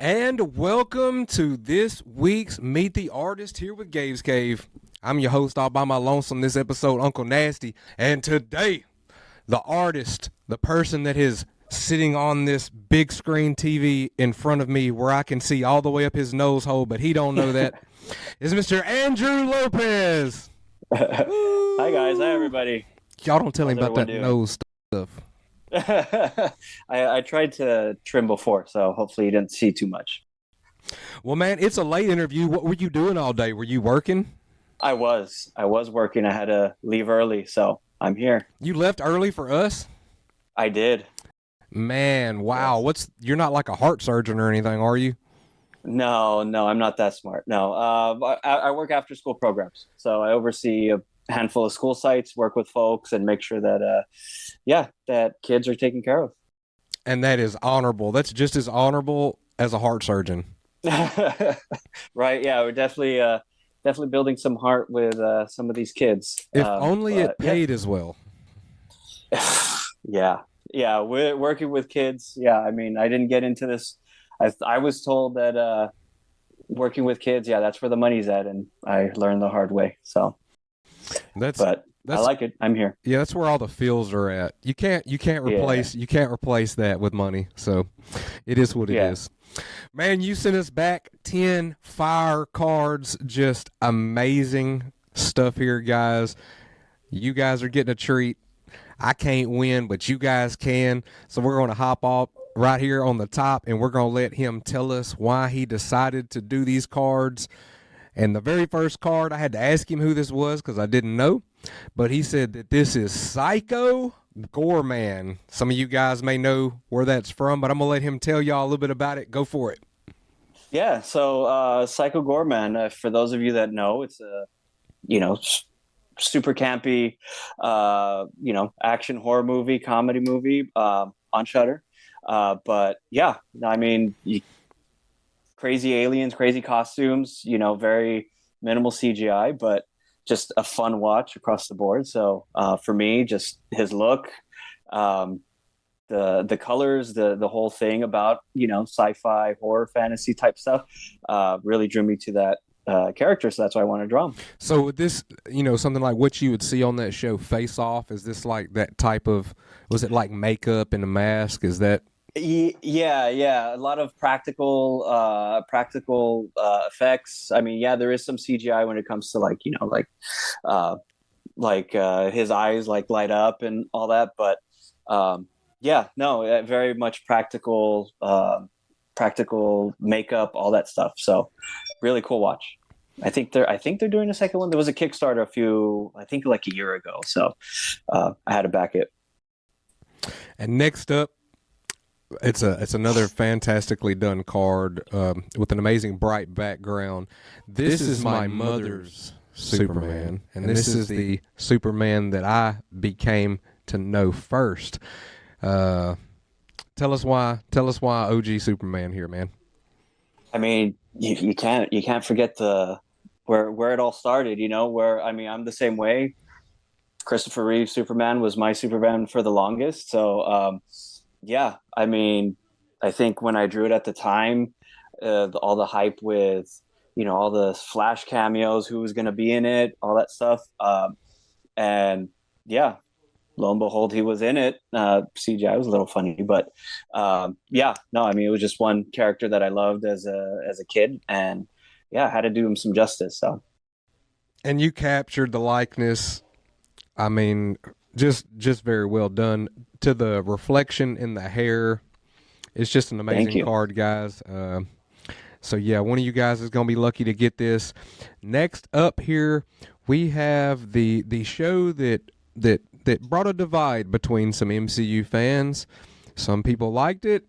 And welcome to this week's Meet the Artist here with Gabe's Cave. I'm your host all by my lonesome this episode, Uncle Nasty. And today, the artist, the person that is sitting on this big screen TV in front of me where I can see all the way up his nose hole, but he don't know that, is Mr. Andrew Lopez. Hi, guys. Hi, everybody. Y'all don't tell him about that doing? nose stuff. I tried to trim before, so hopefully you didn't see too much. Well, man, it's a late interview. What were you doing all day? Were you working? I was working. I had to leave early, so I'm here. You left early for us? I did. Man, wow. Yes. You're not like a heart surgeon or anything, are you? No, I'm not that smart. No, I work after school programs, so I oversee a handful of school sites, work with folks, and make sure that, that kids are taken care of. And that is honorable. That's just as honorable as a heart surgeon. Right? Yeah, we're definitely building some heart with some of these kids. If only it paid as well. Yeah, we're working with kids. Yeah, I mean, I didn't get into this. I was told that working with kids, that's where the money's at, and I learned the hard way. So, but I like it. I'm here. Yeah, that's where all the feels are at. You can't replace that with money. So, it is what it is. Man, you sent us back 10 fire cards. Just amazing stuff here, guys. You guys are getting a treat. I can't win, but you guys can. So we're going to hop off right here on the top, and we're going to let him tell us why he decided to do these cards. And the very first card, I had to ask him who this was because I didn't know. But he said that this is Psycho Gorman. Some of you guys may know where that's from, but I'm going to let him tell y'all a little bit about it. Go for it. Yeah, so Psycho Gorman, for those of you that know, it's a, super campy, action horror movie, comedy movie on Shudder. But yeah, I mean, crazy aliens, crazy costumes, very minimal CGI, but just a fun watch across the board. So for me, just his look, the colors, the whole thing about, sci-fi, horror, fantasy type stuff really drew me to that character, so that's why I want to draw him. So with this, something like what you would see on that show, Face Off, is this like that type of, was it like makeup and a mask? Is that? Yeah, a lot of practical effects. I mean, there is some CGI when it comes to his eyes light up and all that, but very much practical makeup, all that stuff. So really cool watch. I think they're doing a second one. There was a Kickstarter like a year ago. So I had to back it. And next up, it's another fantastically done card with an amazing bright background. This is my mother's Superman, and this is the Superman that I became to know first. Tell us why OG Superman here, man. I mean, you can't forget where it all started, where, I mean, I'm the same way. Christopher Reeve Superman was my Superman for the longest. So, I mean, I think when I drew it at the time, all the hype with, all the Flash cameos, who was going to be in it, all that stuff. And lo and behold, he was in it. CGI was a little funny, but I mean, it was just one character that I loved as a kid, and I had to do him some justice. So, and you captured the likeness. I mean, just very well done. To the reflection in the hair, it's just an amazing card, guys. So one of you guys is going to be lucky to get this. Next up here, we have the show that brought a divide between some MCU fans. Some people liked it.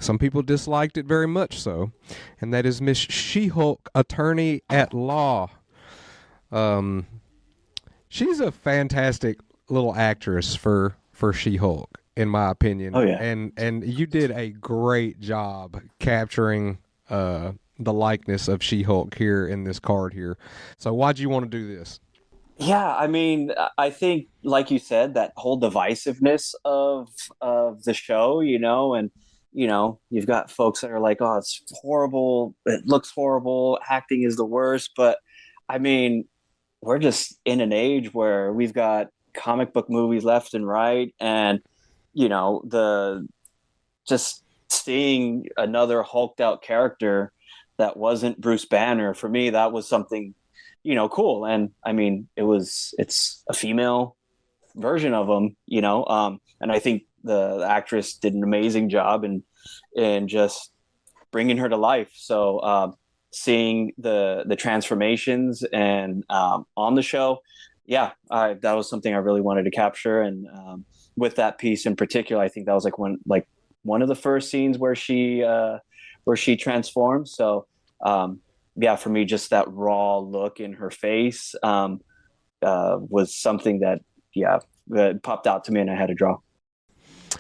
Some people disliked it very much so. And that is Miss She-Hulk, Attorney at Law. She's a fantastic little actress for She-Hulk, in my opinion. Oh, yeah. And you did a great job capturing the likeness of She-Hulk here in this card here. So why'd you want to do this? Yeah, I mean, I think, like you said, that whole divisiveness of the show, and you've got folks that are like, oh, it's horrible, it looks horrible, acting is the worst. But I mean, we're just in an age where we've got comic book movies left and right, and the just seeing another hulked out character that wasn't Bruce Banner, for me, that was something, cool. And I mean, it's a female version of him, and I think the actress did an amazing job in just bringing her to life. So seeing the transformations and on the show, yeah, that was something I really wanted to capture. And with that piece in particular, I think that was one of the first scenes where she transformed. So yeah, for me, just that raw look in her face was something that popped out to me, and I had to draw.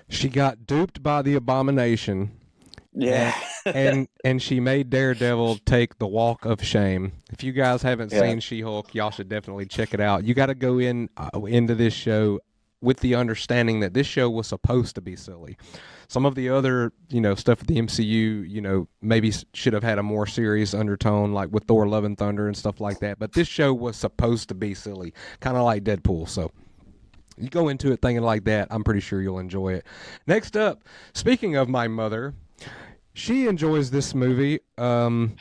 She got duped by the Abomination. Yeah. and she made Daredevil take the walk of shame. If you guys haven't seen She-Hulk, y'all should definitely check it out. You got to go into this show with the understanding that this show was supposed to be silly. Some of the other, stuff at the MCU, maybe should have had a more serious undertone, like with Thor: Love and Thunder and stuff like that. But this show was supposed to be silly, kind of like Deadpool. So you go into it thinking like that, I'm pretty sure you'll enjoy it. Next up, speaking of my mother, she enjoys this movie, Hocus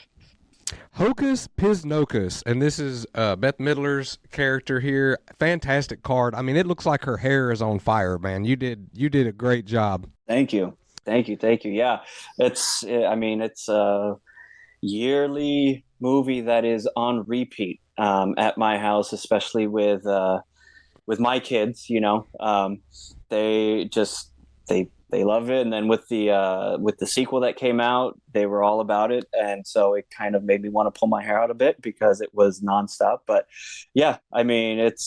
Pocus, and this is Beth Midler's character here. Fantastic card. I mean, it looks like her hair is on fire, man. You did a great job. Thank you. Yeah, it's a yearly movie that is on repeat at my house, especially with my kids. They love it, and then with the sequel that came out, they were all about it, and so it kind of made me want to pull my hair out a bit because it was nonstop. But yeah, I mean, it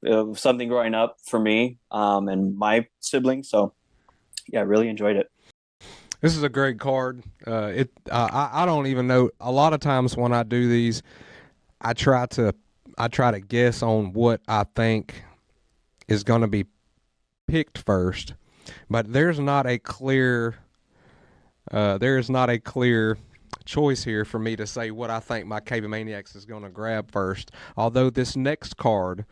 was something growing up for me and my siblings. So yeah, I really enjoyed it. This is a great card. I don't even know. A lot of times when I do these, I try to guess on what I think is going to be picked first, but there's not a clear choice here for me to say what I think my Cave Maniacs is going to grab first. Although this next card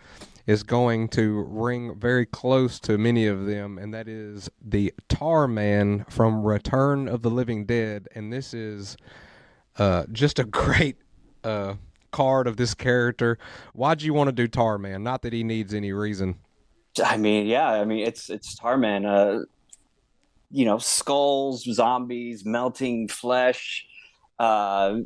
is going to ring very close to many of them, and that is the Tar Man from Return of the Living Dead, and this is just a great card of this character. Why'd you want to do Tar Man? Not that he needs any reason. I mean, it's Tar Man. Skulls, zombies, melting flesh. Going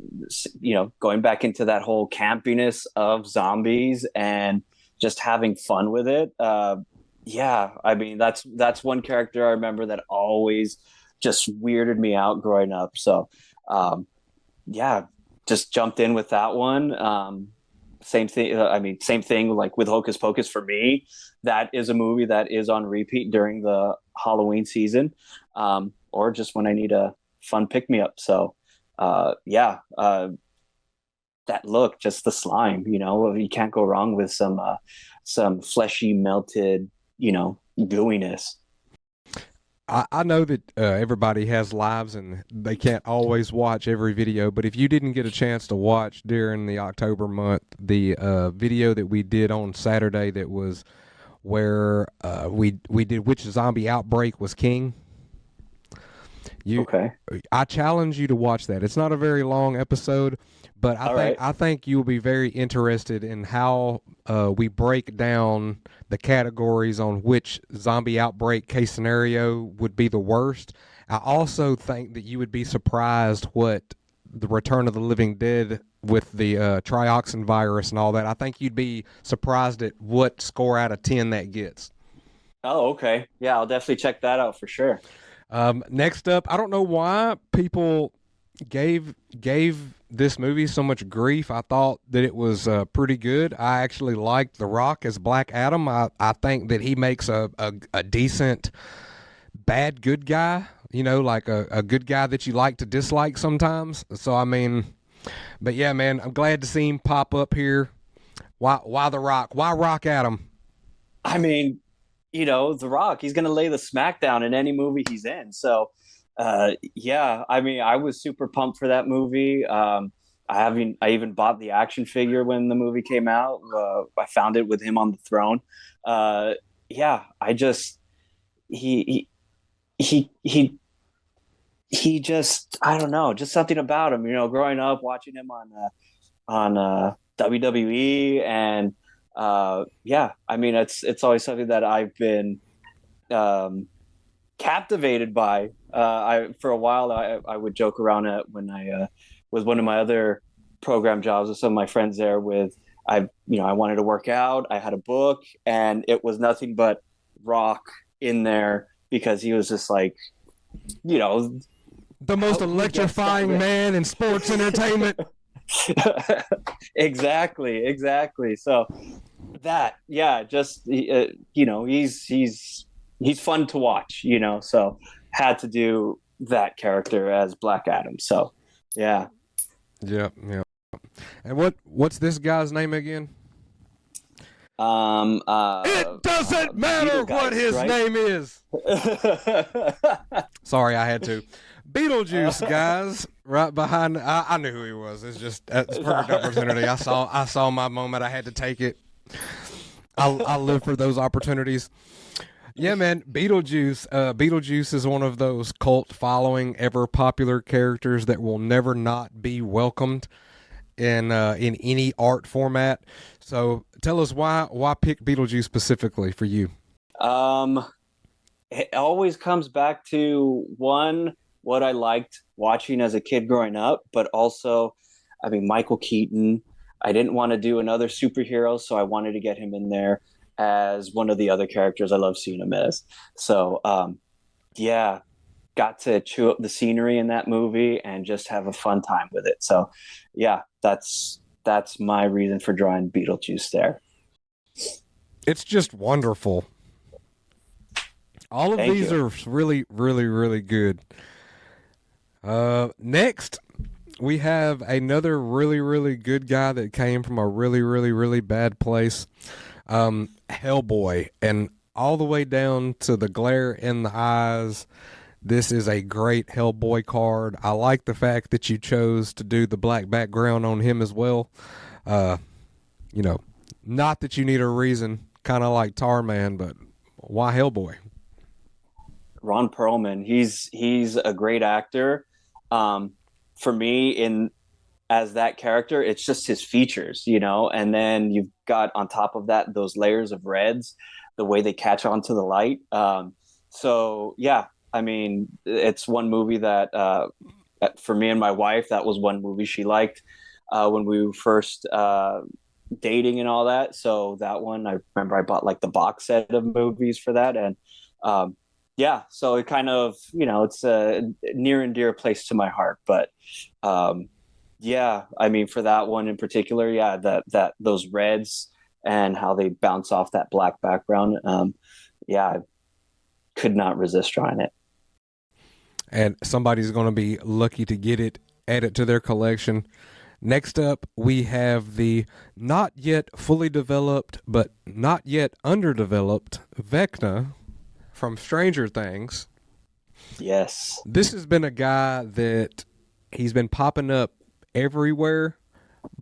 back into that whole campiness of zombies and just having fun with it. I mean, that's one character I remember that always just weirded me out growing up. So, just jumped in with that one. Same thing. Same thing like with Hocus Pocus for me. That is a movie that is on repeat during the Halloween season, or just when I need a fun pick me up. So, that look, just the slime. You can't go wrong with some fleshy, melted, gooiness. I know that everybody has lives and they can't always watch every video, but if you didn't get a chance to watch during the October month, the video that we did on Saturday that was where we did Which Zombie Outbreak Was King. Okay. I challenge you to watch that. It's not a very long episode, but I think you'll be very interested in how we break down the categories on which zombie outbreak case scenario would be the worst. I also think that you would be surprised what the Return of the Living Dead with the trioxin virus and all that. I think you'd be surprised at what score out of 10 that gets. Oh, okay. Yeah, I'll definitely check that out for sure. Next up, I don't know why people gave this movie so much grief. I thought that it was pretty good. I actually liked The Rock as Black Adam. I think that he makes a decent bad good guy, like a good guy that you like to dislike sometimes. So, I mean, but yeah, man, I'm glad to see him pop up here. Why The Rock? Why Rock Adam? I mean, The Rock, he's going to lay the smackdown in any movie he's in. So, yeah, I mean, I was super pumped for that movie. I even bought the action figure when the movie came out. I found it with him on the throne. Yeah, I just he he he he just, I don't know, just something about him. Growing up watching him on WWE, and yeah, I mean, it's always something that I've been um, captivated by. I For a while I would joke around it when I with one of my other program jobs with some of my friends there. I wanted to work out. I had a book, and it was nothing but Rock in there because he was just like, you know, the most electrifying man in sports entertainment. Exactly. So that, yeah, just he's fun to watch. So had to do that character as Black Adam. So yeah. Yep. And what's this guy's name again? It doesn't matter what his name is. Sorry, I had to. Beetlejuice, guys, right behind. I knew who he was. It's perfect opportunity. I saw my moment. I had to take it. I live for those opportunities. Yeah, man. Beetlejuice is one of those cult following, ever popular characters that will never not be welcomed in any art format. So tell us why pick Beetlejuice specifically for you? It always comes back to one, what I liked watching as a kid growing up, but also, I mean, Michael Keaton. I didn't want to do another superhero, so I wanted to get him in there as one of the other characters I love seeing him as. So, yeah, got to chew up the scenery in that movie and just have a fun time with it. So, yeah, that's my reason for drawing Beetlejuice there. It's just wonderful. All of these are really, really, really good. Next, we have another really, really good guy that came from a really, really, really bad place. Hellboy, and all the way down to the glare in the eyes. This is a great Hellboy card. I like the fact that you chose to do the black background on him as well. Not that you need a reason, kind of like Tarman, but why Hellboy? Ron Perlman, he's a great actor. For me, as that character, it's just his features, and then you've got on top of that those layers of reds, the way they catch onto the light. So yeah, I mean, it's one movie that for me and my wife, that was one movie she liked when we were first dating and all that. So that one, I remember I bought like the box set of movies for that, and yeah, so it kind of, it's a near and dear place to my heart. But yeah, I mean, for that one in particular, yeah, that those reds and how they bounce off that black background, yeah, I could not resist drawing it. And somebody's going to be lucky to get it, add it to their collection. Next up, we have the not yet fully developed, but not yet underdeveloped Vecna from Stranger Things. Yes. This has been a guy that he's been popping up everywhere,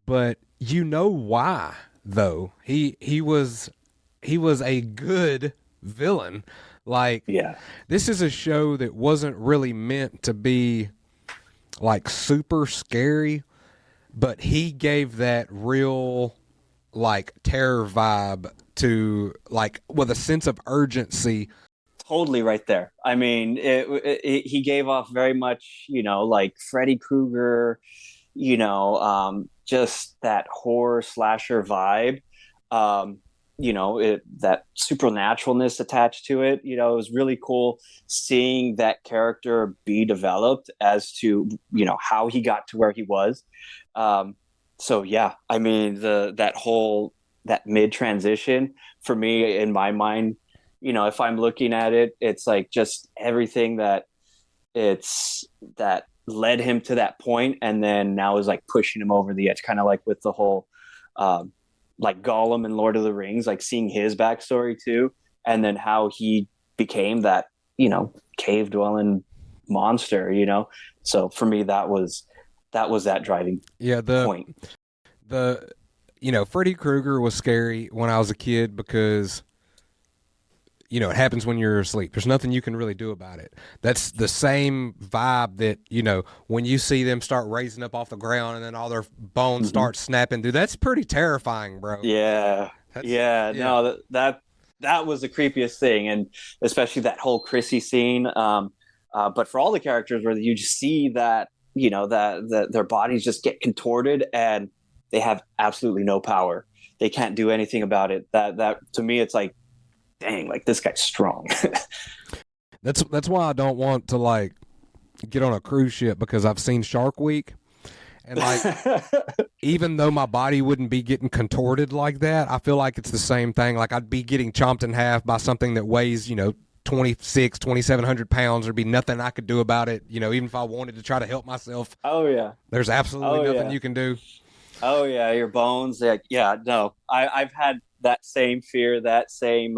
but you know why, though. He was a good villain. Like, yeah, this is a show that wasn't really meant to be like super scary, but he gave that real like terror vibe to, like, with a sense of urgency. Totally right there. I mean, he gave off very much, like Freddy Krueger, just that horror slasher vibe. That supernaturalness attached to it. It was really cool seeing that character be developed as to, how he got to where he was. So yeah, I mean, that mid transition for me, in my mind, if I'm looking at it, it's like just everything that led him to that point, and then now is like pushing him over the edge, kind of like with the whole, like Gollum and Lord of the Rings, like seeing his backstory too. and then how he became that, cave dwelling monster, So for me, that was that driving point. Freddy Krueger was scary when I was a kid because, it happens when you're asleep. There's nothing you can really do about it. That's the same vibe that, when you see them start raising up off the ground and then all their bones start snapping, dude, that's pretty terrifying, bro. Yeah. No, that was the creepiest thing. And especially that whole Chrissy scene. But for all the characters where you just see that, that their bodies just get contorted and they have absolutely no power. They can't do anything about it. That to me, it's like, dang, like this guy's strong. That's why I don't want to like get on a cruise ship, because I've seen Shark Week, and like even though my body wouldn't be getting contorted like that, I feel like it's the same thing. Like I'd be getting chomped in half by something that weighs 2,700 pounds. There'd be nothing I could do about it. Even if I wanted to try to help myself. Oh yeah, there's absolutely nothing you can do. Oh yeah, your bones. Yeah, no, I've had that same fear, that same,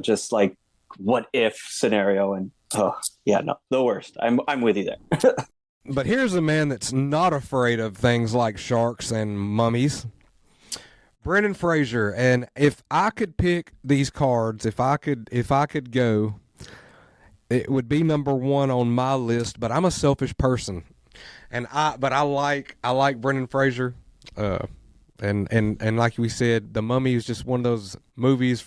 just like what if scenario, and no, the worst. I'm with you there. But here's a man that's not afraid of things like sharks and mummies. Brendan Fraser. And if I could pick these cards, if I could go, it would be number one on my list. But I'm a selfish person, and I like Brendan Fraser. And like we said, The Mummy is just one of those movies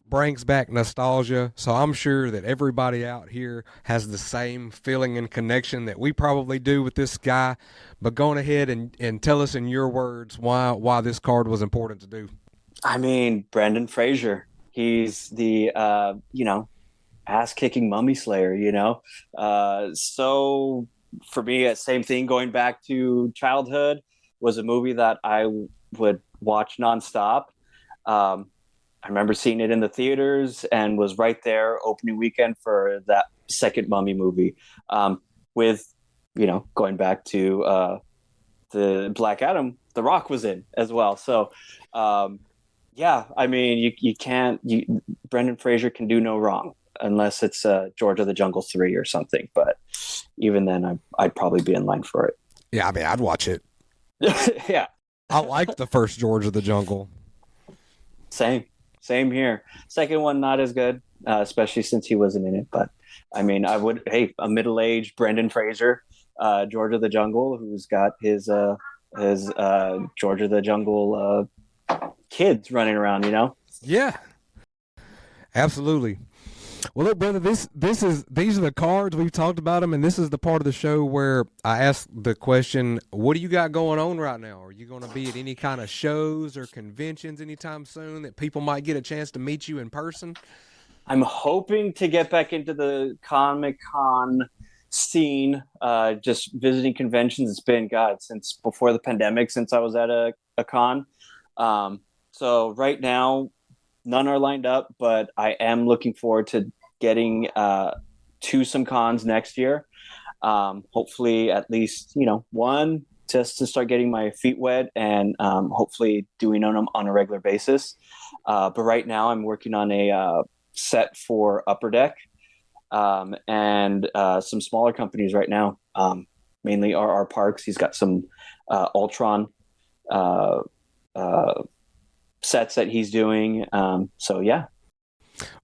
brings back nostalgia. So I'm sure that everybody out here has the same feeling and connection that we probably do with this guy. But go ahead and tell us in your words why this card was important to do. I mean, Brendan Fraser, he's the ass-kicking mummy slayer, so for me, same thing, going back to childhood, was a movie that I would watch nonstop. I remember seeing it in the theaters and was right there opening weekend for that second Mummy movie. With, going back to the Black Adam, The Rock was in as well. So, I mean, Brendan Fraser can do no wrong unless it's George of the Jungle 3 or something. But even then, I'd probably be in line for it. Yeah, I mean, I'd watch it. Yeah. I liked the first George of the Jungle. Same here. Second one, not as good, especially since he wasn't in it. But I mean, a middle-aged Brendan Fraser, George of the Jungle, who's got his George of the Jungle kids running around, Yeah, absolutely. Well, look, brother, these are the cards. We've talked about them, and this is the part of the show where I ask the question, what do you got going on right now? Are you going to be at any kind of shows or conventions anytime soon that people might get a chance to meet you in person? I'm hoping to get back into the Comic-Con scene, just visiting conventions. It's been, since before the pandemic, since I was at a con. So right now, none are lined up, but I am looking forward to getting to some cons next year. Hopefully at least, one, just to start getting my feet wet, and hopefully doing them on a regular basis. But right now I'm working on a set for Upper Deck, and some smaller companies right now, mainly RR Parks. He's got some Ultron sets that he's doing. So yeah.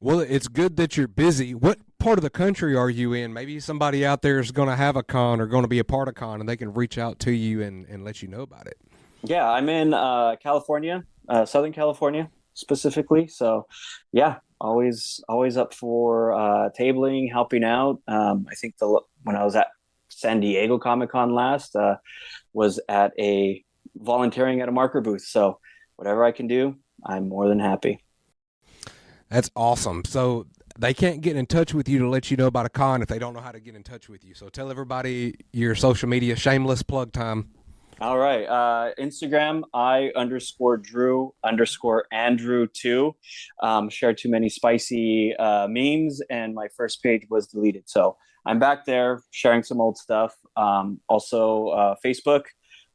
Well, it's good that you're busy. What part of the country are you in? Maybe somebody out there is going to have a con or going to be a part of con, and they can reach out to you and let you know about it. Yeah, I'm in California, Southern California specifically. So yeah, always up for tabling, helping out. I think when I was at San Diego Comic-Con last, was at volunteering at a marker booth. So whatever I can do, I'm more than happy. That's awesome. So they can't get in touch with you to let you know about a con if they don't know how to get in touch with you. So tell everybody your social media, shameless plug time. All right. Instagram, I_Drew_Andrew2. Shared too many spicy memes, and my first page was deleted. So I'm back there sharing some old stuff. Also, Facebook,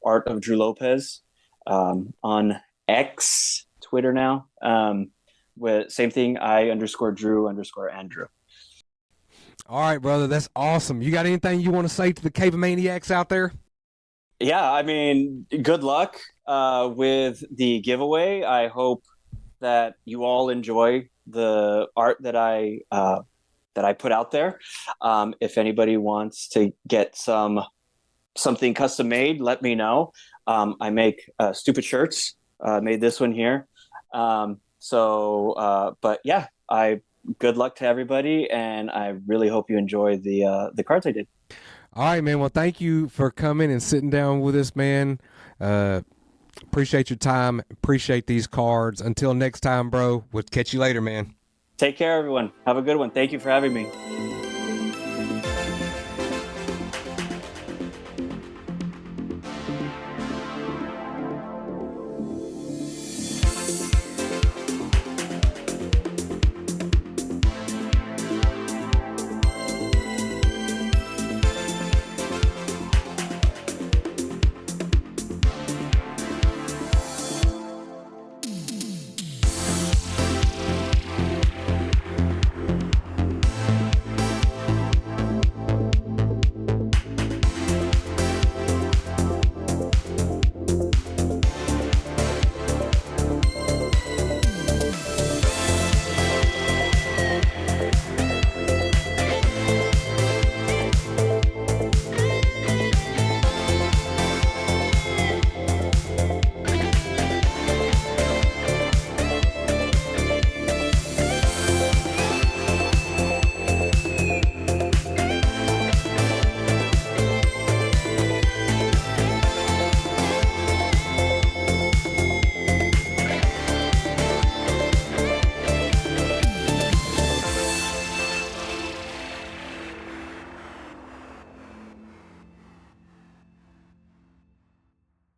Art of Drew Lopez, on X, Twitter now. with same thing, I_Drew_Andrew. All right, brother. That's awesome. You got anything you want to say to the Cave Maniacs out there? Yeah, I mean, good luck with the giveaway. I hope that you all enjoy the art that I put out there. If anybody wants to get something custom made, let me know. I make stupid shirts. Made this one here. But yeah, good luck to everybody, and I really hope you enjoy the cards I did. All right, man. Well, thank you for coming and sitting down with us, man. Appreciate your time. Appreciate these cards. Until next time, bro. We'll catch you later, man. Take care, everyone. Have a good one. Thank you for having me.